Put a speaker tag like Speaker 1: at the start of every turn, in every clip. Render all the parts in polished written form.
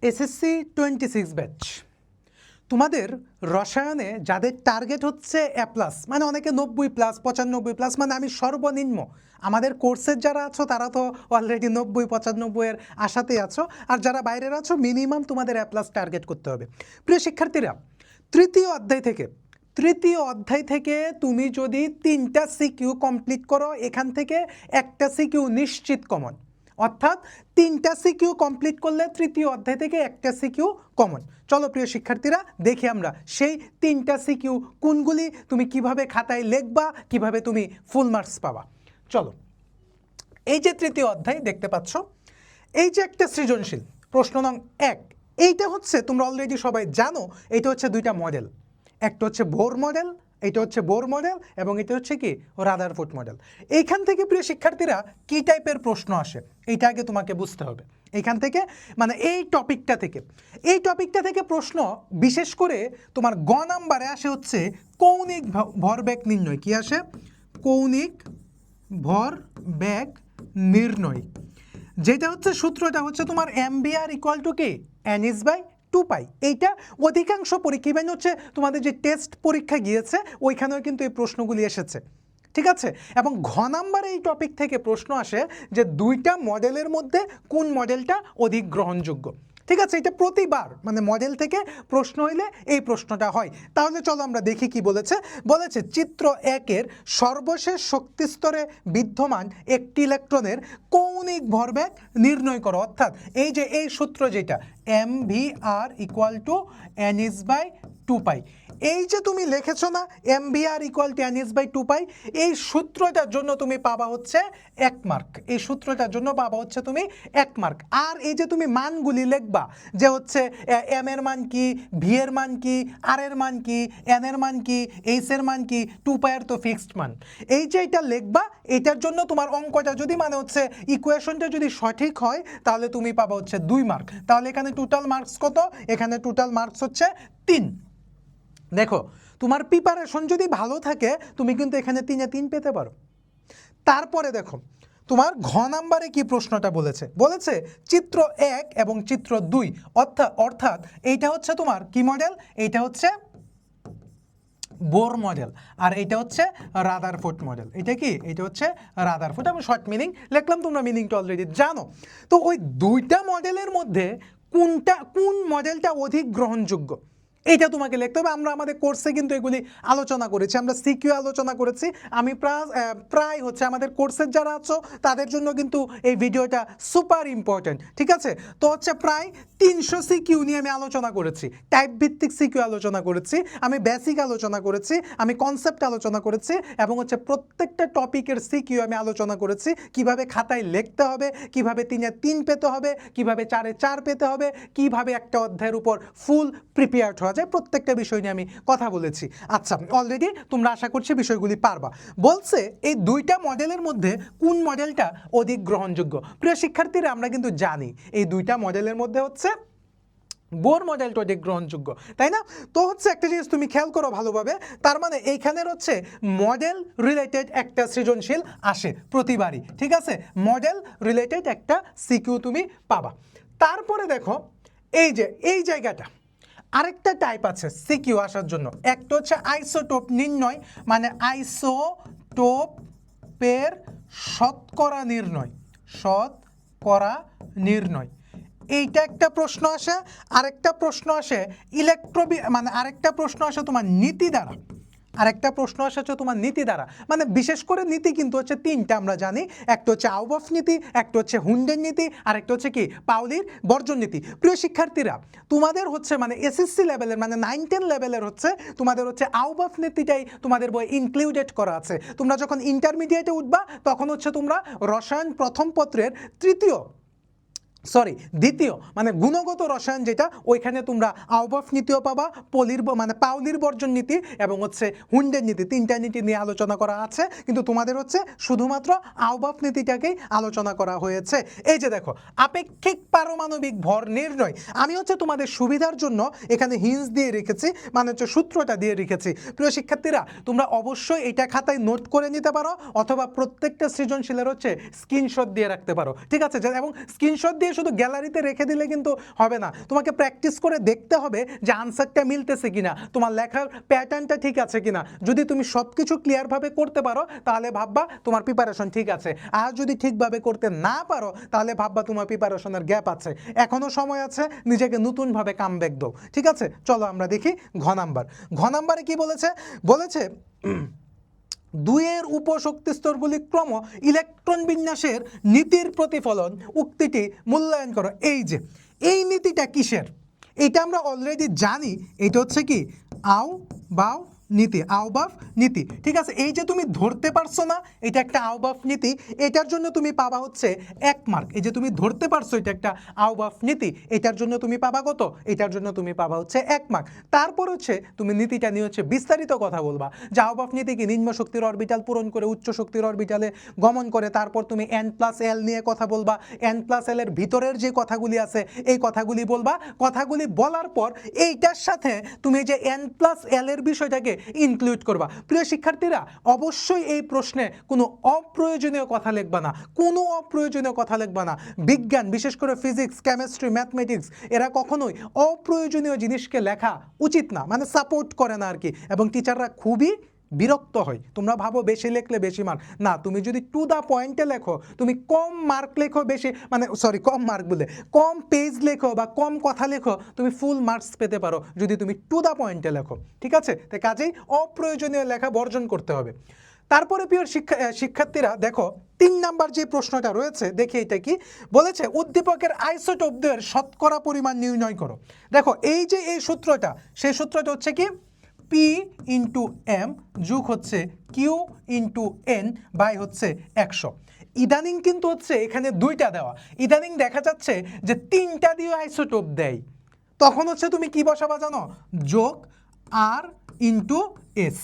Speaker 1: SSC 26 batch তোমাদের রসায়নে যাদের target হচ্ছে এ প্লাস, মানে অনেকে 90+, 95+, মানে আমি সর্বনিম্ন আমাদের কোর্সের যারা আছো তারা তো অলরেডি 90-95-এর আশাতেই আছো, আর যারা বাইরের আছো মিনিমাম তোমাদের এ প্লাস টার্গেট করতে হবে। প্রিয় শিক্ষার্থীরা, তৃতীয় অধ্যায় থেকে তুমি যদি 3টা সিকিউ কমপ্লিট করো, এখান থেকে একটা সিকিউ নিশ্চিত কমন, অর্থাৎ 3টা সিকিউ কমপ্লিট করলে তৃতীয় অধ্যায় থেকে একটা সিকিউ কমন। চলো প্রিয় শিক্ষার্থীরা, দেখি আমরা সেই 3টা সিকিউ কোনগুলি, তুমি কিভাবে খাতায় লিখবা, কিভাবে তুমি ফুল মার্কস পাবা। চলো, এই যে তৃতীয় অধ্যায় দেখতে পাচ্ছ, এই যে একটা সৃজনশীল প্রশ্ন নং 1, এইটা হচ্ছে তোমরা অলরেডি সবাই জানো, এটা হচ্ছে দুইটা মডেল, একটা হচ্ছে বোর মডেল, এটা হচ্ছে বোর মডেল, এবং এটা হচ্ছে কি রাদারফোর্ড মডেল। এইখান থেকে প্রিয় শিক্ষার্থীরা কি টাইপের প্রশ্ন আসে এইটা আগে তোমাকে বুঝতে হবে। এইখান থেকে মানে এই টপিকটা থেকে প্রশ্ন বিশেষ করে তোমার গ নাম্বারে আসে হচ্ছে কৌণিক ভরবেগ নির্ণয়। কি আসে? কৌণিক ভরবেগ নির্ণয়, যেটা হচ্ছে সূত্রটা হচ্ছে তোমার mvr ইকুয়াল টু কি n/2π। এইটা অধিকাংশ পরীক্ষা ইভেন হচ্ছে তোমাদের যে টেস্ট পরীক্ষা গিয়েছে ওইখানেও কিন্তু এই প্রশ্নগুলি এসেছে, ঠিক আছে। এবং ঘ নাম্বারে এই টপিক থেকে প্রশ্ন আসে যে দুইটা মডেলের মধ্যে কোন মডেলটা অধিক গ্রহণযোগ্য, ঠিক আছে। এটা প্রতিবার মানে মডেল থেকে প্রশ্ন হইলে এই প্রশ্নটা হয়। তাহলে চলো আমরা দেখি কি বলেছে চিত্র 1-এর সর্বশেষ শক্তিস্তরে বিদ্যমান একটি ইলেকট্রনের কৌণিক ভরবেগ নির্ণয় করো। অর্থাৎ এই যে এই সূত্র যেটা mvr ইকুয়াল টু n/2π, এই যে তুমি লিখেছো না mvr ইকুয়াল টু n/2π, এই সূত্রটার জন্য তুমি পাবা হচ্ছে 1 মার্ক। এই সূত্রটার জন্য পাবা হচ্ছে তুমি 1 মার্ক। আর এই যে তুমি মানগুলি লিখবা যে হচ্ছে m এর মান কি, v এর মান কি, r এর মান কি, n এর মান কি, h এর মান কি, 2π এর তো ফিক্সড মান, এই যে এটা লিখবা, এটার জন্য তোমার অঙ্কটা যদি মানে হচ্ছে ইকুয়েশনটা যদি সঠিক হয় তাহলে তুমি পাবা হচ্ছে 2 মার্ক। তাহলে এখানে টোটাল মার্কস কত? এখানে টোটাল মার্কস হচ্ছে 3। দেখো, তোমার প্রিপারেশন যদি ভালো থাকে তুমি কিন্তু এখানে 3-এ 3 পেতে পারো। তারপরে দেখো তোমার ঘ নাম্বারে কি প্রশ্নটা বলেছে চিত্র 1 এবং চিত্র 2, অর্থাৎ এইটা হচ্ছে তোমার কি মডেল? এইটা হচ্ছে বোর মডেল, আর এটা হচ্ছে রাদারফোর্ড মডেল। এটা কি? এটা হচ্ছে রাদারফোর্ড। আমি শর্ট মিনিং লিখলাম, তোমরা মিনিংটা অলরেডি জানো। তো ওই দুইটা মডেলের মধ্যে কোন মডেলটা অধিক গ্রহণযোগ্য এইটা তোমাকে লিখতে হবে। আমরা আমাদের কোর্সে কিন্তু এগুলি আলোচনা করেছি, আমরা সিকিউ আলোচনা করেছি। আমি প্রায় হচ্ছে আমাদের কোর্সের যারা আছো তাদের জন্য কিন্তু এই ভিডিওটা সুপার ইম্পর্টেন্ট, ঠিক আছে। তো হচ্ছে প্রায় 300 সিকিউ নিয়ে আমি আলোচনা করেছি, টাইপ ভিত্তিক সিকিউ আলোচনা করেছি, আমি বেসিক আলোচনা করেছি, আমি কনসেপ্ট আলোচনা করেছি, এবং হচ্ছে প্রত্যেকটা টপিকের সিকিউ আমি আলোচনা করেছি। কিভাবে খাতায় লিখতে হবে, কিভাবে 3-এ 3 পেতে হবে, কিভাবে 4-এ 4 পেতে হবে, কিভাবে একটা অধ্যায়ের উপর ফুল প্রিপেয়ার্ড হওয়া যায়, প্রত্যেকটা বিষয় নিয়ে আমি কথা বলেছি। আচ্ছা, অলরেডি তোমরা আশা করছি বিষয়গুলি পারবা। বলছে এই দুইটা মডেলের মধ্যে কোন মডেলটা অধিক গ্রহণযোগ্য। প্রিয় শিক্ষার্থীরা, আমরা কিন্তু জানি এই দুইটা মডেলের মধ্যে হচ্ছে বোর মডেলটা অধিক গ্রহণযোগ্য, তাই না? তো হচ্ছে একটা জিনিস তুমি খেয়াল করো ভালোভাবে, তার মানে এইখানের হচ্ছে মডেল রিলেটেড একটা সৃজনশীল আসে প্রতিবারই, ঠিক আছে। মডেল রিলেটেড একটা সিকিউ তুমি পাবা। তারপরে দেখো এই জায়গাটা আরেকটা টাইপ আছে সিকিউ আসার জন্য, একটা হচ্ছে আইসোটোপ নির্ণয়, মানে আইসোটোপের শতকরা নির্ণয়, এইটা একটা প্রশ্ন আসে। আরেকটা প্রশ্ন আসে আরেকটা প্রশ্ন আসে তোমার নীতি দ্বারা, মানে বিশেষ করে নীতি কিন্তু হচ্ছে 3টা আমরা জানি, একটা হচ্ছে আউবফ নীতি, একটা হচ্ছে হুন্ডের নীতি, আর একটা হচ্ছে কি পাউলির বর্জন নীতি। প্রিয় শিক্ষার্থীরা, তোমাদের হচ্ছে মানে এসএসসি লেভেলের মানে 9-10 লেভেলের হচ্ছে তোমাদের হচ্ছে আউবফ নীতিটাই তোমাদের বই ইনক্লুডেড করা আছে। তোমরা যখন ইন্টারমিডিয়েটে উঠবা তখন হচ্ছে তোমরা রসায়ন প্রথম পত্রের দ্বিতীয় মানে গুণগত রসায়ন যেটা, ওইখানে তোমরা আউবফ নীতিও পাবা, পাউলির বর্জন নীতি এবং হচ্ছে হুন্ডের নীতি, 3টা নীতি নিয়ে আলোচনা করা আছে। কিন্তু তোমাদের হচ্ছে শুধুমাত্র আউবফ নীতিটাকেই আলোচনা করা হয়েছে। এই যে দেখো, আপেক্ষিক পারমাণবিক ভর নির্ণয়, আমি হচ্ছে তোমাদের সুবিধার জন্য এখানে হিন্টস দিয়ে রেখেছি, মানে হচ্ছে সূত্রটা দিয়ে রেখেছি। প্রিয় শিক্ষার্থীরা, তোমরা অবশ্যই এটা খাতায় নোট করে নিতে পারো, অথবা প্রত্যেকটা সৃজনশীলের হচ্ছে স্ক্রিনশট দিয়ে রাখতে পারো, ঠিক আছে। এবং স্ক্রিনশট দিয়ে শুধু গ্যালারিতে রেখে দিলে কিন্তু হবে না, তোমাকে প্র্যাকটিস করে দেখতে হবে যে আনসারটা মিলতেছে কিনা, তোমার লেখার প্যাটার্নটা ঠিক আছে কিনা। যদি তুমি সব কিছু ক্লিয়ারভাবে করতে পারো তাহলে ভাববা তোমার প্রিপারেশন ঠিক আছে, আর যদি ঠিকভাবে করতে না পারো তাহলে ভাববা তোমার প্রিপারেশনের গ্যাপ আছে। এখনও সময় আছে, নিজেকে নতুনভাবে কামব্যাক দাও। ঠিক আছে, চলো আমরা দেখি ঘ নাম্বার। ঘ নাম্বারে কি বলেছে? বলেছে দুইয়ের উপশক্তি স্তরগুলি ক্রম ইলেকট্রন বিন্যাসের নীতির প্রতিফলন, উক্তিটি মূল্যায়ন করো। এই যে এই নীতিটা কিসের, এটা আমরা অলরেডি জানি। এটা হচ্ছে কি আও বাও নীতি, আওবাফ নীতি। ঠিক আছে, এই যে তুমি ধরতে পারছো না, এটা একটা আওবাফ নীতি, এটার জন্য তুমি পাবা হচ্ছে 1 মার্ক। এই যে তুমি ধরতে পারছো এটা একটা আওবাফ নীতি, এটার জন্য তুমি পাবা কত? এটার জন্য তুমি পাবা হচ্ছে 1 মার্ক। তারপর হচ্ছে তুমি নীতিটা নিয়ে হচ্ছে বিস্তারিত কথা বলবা যে আওবাফ নীতি কি, নিম্ন শক্তির অরবিটাল পূরণ করে উচ্চ শক্তির অরবিটালে গমন করে। তারপর তুমি n+l নিয়ে কথা বলবা, n+l এর ভিতরের যে কথাগুলি আছে এই কথাগুলি বলবা। কথাগুলি বলার পর এইটার সাথে তুমি যে n+l এর বিষয়টাকে ইনক্লুড করবা। প্রিয় শিক্ষার্থীরা, অবশ্যই এই প্রশ্নে কোনো অপ্রয়োজনীয় কথা লিখবা না, কোনো অপ্রয়োজনীয় কথা লিখবা না। বিজ্ঞান, বিশেষ করে ফিজিক্স, কেমিস্ট্রি, ম্যাথমেটিক্স, এরা কখনোই অপ্রয়োজনীয় জিনিসকে লেখা উচিত না, মানে সাপোর্ট করে না আর কি। এবং টিচাররা খুবই বিরক্ত হয়। তোমরা ভাবো বেশি লিখলে বেশি মার্ক, না, তুমি যদি টু দ্য পয়েন্টে লেখো, তুমি কম মার্ক লেখো, বেশি মানে সরি কম মার্ক বলে কম পেজ লেখো বা কম কথা লেখো, তুমি ফুল মার্কস পেতে পারো যদি তুমি টু দ্য পয়েন্টে লেখো। ঠিক আছে, তাই কাজেই অপ্রয়োজনীয় লেখা বর্জন করতে হবে। তারপরে প্রিয় শিক্ষার্থীরা দেখো 3 নাম্বার যে প্রশ্নটা রয়েছে, দেখি এটা কি বলেছে। উদ্দীপকের আইসোটোপদের শতকরা পরিমাণ নির্ণয় করো। দেখো এই যে এই সূত্রটা, সেই সূত্রটা হচ্ছে কি P ইন্টু এম যুগ হচ্ছে কিউ ইন্টু এন বাই হচ্ছে 100। ইদানিং কিন্তু হচ্ছে এখানে 2টা দেওয়া, ইদানিং দেখা যাচ্ছে যে 3টা দিয়ে আইসোটোপ দেয়। তখন হচ্ছে তুমি কি বসাবা জানো? যোগ আর ইন্টু এস,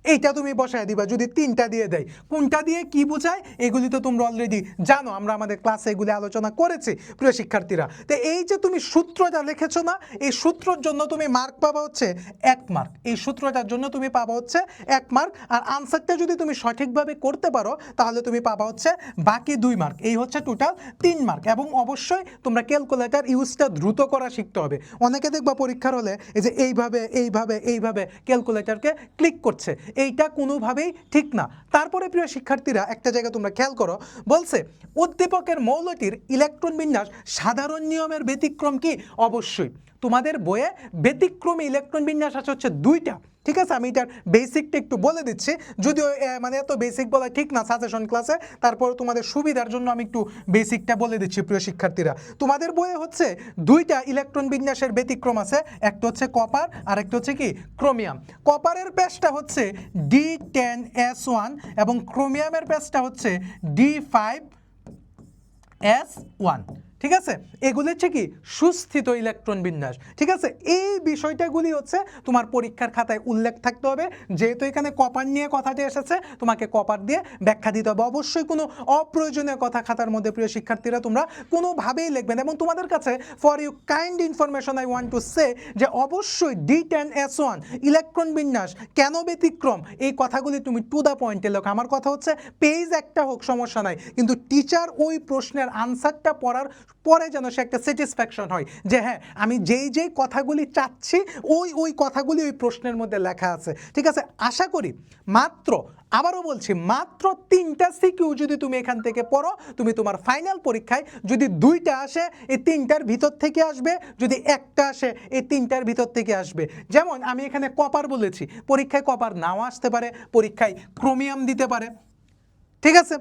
Speaker 1: এইটা তুমি বসায় দিবা যদি 3টা দিয়ে দেয়। কোনটা দিয়ে কি বোঝায় এগুলি তো তোমরা অলরেডি জানো, আমরা আমাদের ক্লাসে এগুলি আলোচনা করেছি প্রিয় শিক্ষার্থীরা। তো এই যে তুমি সূত্রটা লিখেছো না, এই সূত্রের জন্য তুমি মার্ক পাবা হচ্ছে 1 মার্ক। এই সূত্রটার জন্য তুমি পাবা হচ্ছে 1 মার্ক। আর আনসারটা যদি তুমি সঠিকভাবে করতে পারো তাহলে তুমি পাবা হচ্ছে বাকি 2 মার্ক। এই হচ্ছে টোটাল 3 মার্ক। এবং অবশ্যই তোমরা ক্যালকুলেটর ইউজটা দ্রুত করা শিখতে হবে। অনেকে দেখবা পরীক্ষার হলে এই যে এইভাবে এইভাবে এইভাবে ক্যালকুলেটরকে ক্লিক করছে, এইটা কোনোভাবেই ঠিক না। তারপরে প্রিয় শিক্ষার্থীরা একটা জায়গা তোমরা খেয়াল করো, বলছে উদ্দীপকের মৌলটির ইলেকট্রন বিন্যাস সাধারণ নিয়মের ব্যতিক্রম কি? অবশ্যই তোমাদের বইয়ে ব্যতিক্রমী ইলেকট্রন বিন্যাস আছে হচ্ছে 2টা। ঠিক আছে, আমি এটার বেসিকটা একটু বলে দিচ্ছি, যদিও মানে এত বেসিক বলা ঠিক না সাজেশন ক্লাসে, তারপর তোমাদের সুবিধার জন্য আমি একটু বেসিকটা বলে দিচ্ছি প্রিয় শিক্ষার্থীরা। তোমাদের বইয়ে হচ্ছে 2টা ইলেকট্রন বিন্যাসের ব্যতিক্রম আছে, একটা হচ্ছে কপার আর একটা হচ্ছে কি ক্রোমিয়াম। কপারের পেজটা হচ্ছে D10S1 এবং ক্রোমিয়ামের পেজটা হচ্ছে D5S1। ঠিক আছে, এগুলি হচ্ছে কি সুস্থিত ইলেকট্রন বিন্যাস। ঠিক আছে, এই বিষয়টাগুলি হচ্ছে তোমার পরীক্ষার খাতায় উল্লেখ থাকতে হবে। যেহেতু এখানে কপার নিয়ে কথাটি এসেছে, তোমাকে কপার দিয়ে ব্যাখ্যা দিতে হবে। অবশ্যই কোনো অপ্রয়োজনীয় কথা খাতার মধ্যে প্রিয় শিক্ষার্থীরা তোমরা কোনোভাবেই লিখবেন। এবং তোমাদের কাছে for you kind information I want to say যে অবশ্যই D10S1 ইলেকট্রন বিন্যাস কেন ব্যতিক্রম, এই কথাগুলি তুমি টু দ্য পয়েন্টে লেখো। আমার কথা হচ্ছে পেজ একটা হোক সমস্যা নাই, কিন্তু টিচার ওই প্রশ্নের আনসারটা পড়ার পরে যেন সে একটা স্যাটিসফ্যাকশন হয় যে হ্যাঁ আমি যেই কথাগুলি চাচ্ছি ওই কথাগুলি ওই প্রশ্নের মধ্যে লেখা আছে। ঠিক আছে, আশা করি মাত্র, আবারও বলছি, মাত্র 3টা সিকিউ যদি তুমি এখান থেকে পড়ো, তুমি তোমার ফাইনাল পরীক্ষায় যদি 2টা আসে এই 3টার ভিতর থেকে আসবে, যদি একটা আসে এই 3টার ভিতর থেকে আসবে। যেমন আমি এখানে কপার বলেছি, পরীক্ষায় কপার নাও আসতে পারে, পরীক্ষায় ক্রোমিয়াম দিতে পারে। ঠিক আছে,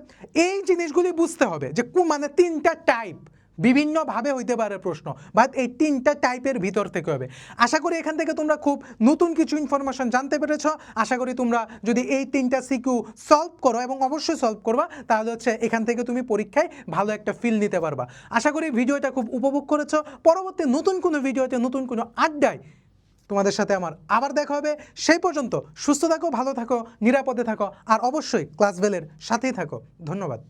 Speaker 1: এই জিনিসগুলি বুঝতে হবে যে মানে 3টা টাইপ বিভিন্নভাবে হইতে পারে প্রশ্ন, বাট এই 3টা টাইপের ভিতর থেকে হবে। আশা করি এখান থেকে তোমরা খুব নতুন কিছু ইনফরমেশন জানতে পেরেছো। আশা করি তোমরা যদি এই 3টা সিকিউ সলভ করো, এবং অবশ্যই সলভ করবা, তাহলে হচ্ছে এখান থেকে তুমি পরীক্ষায় ভালো একটা ফিল নিতে পারবা। আশা করি ভিডিওটা খুব উপভোগ করেছো। পরবর্তী নতুন কোনো ভিডিওতে, নতুন কোনো আড্ডায় তোমাদের সাথে আমার আবার দেখা হবে। সেই পর্যন্ত সুস্থ থাকো, ভালো থাকো, নিরাপদে থাকো, আর অবশ্যই ক্লাস বেলের সাথেই থাকো। ধন্যবাদ।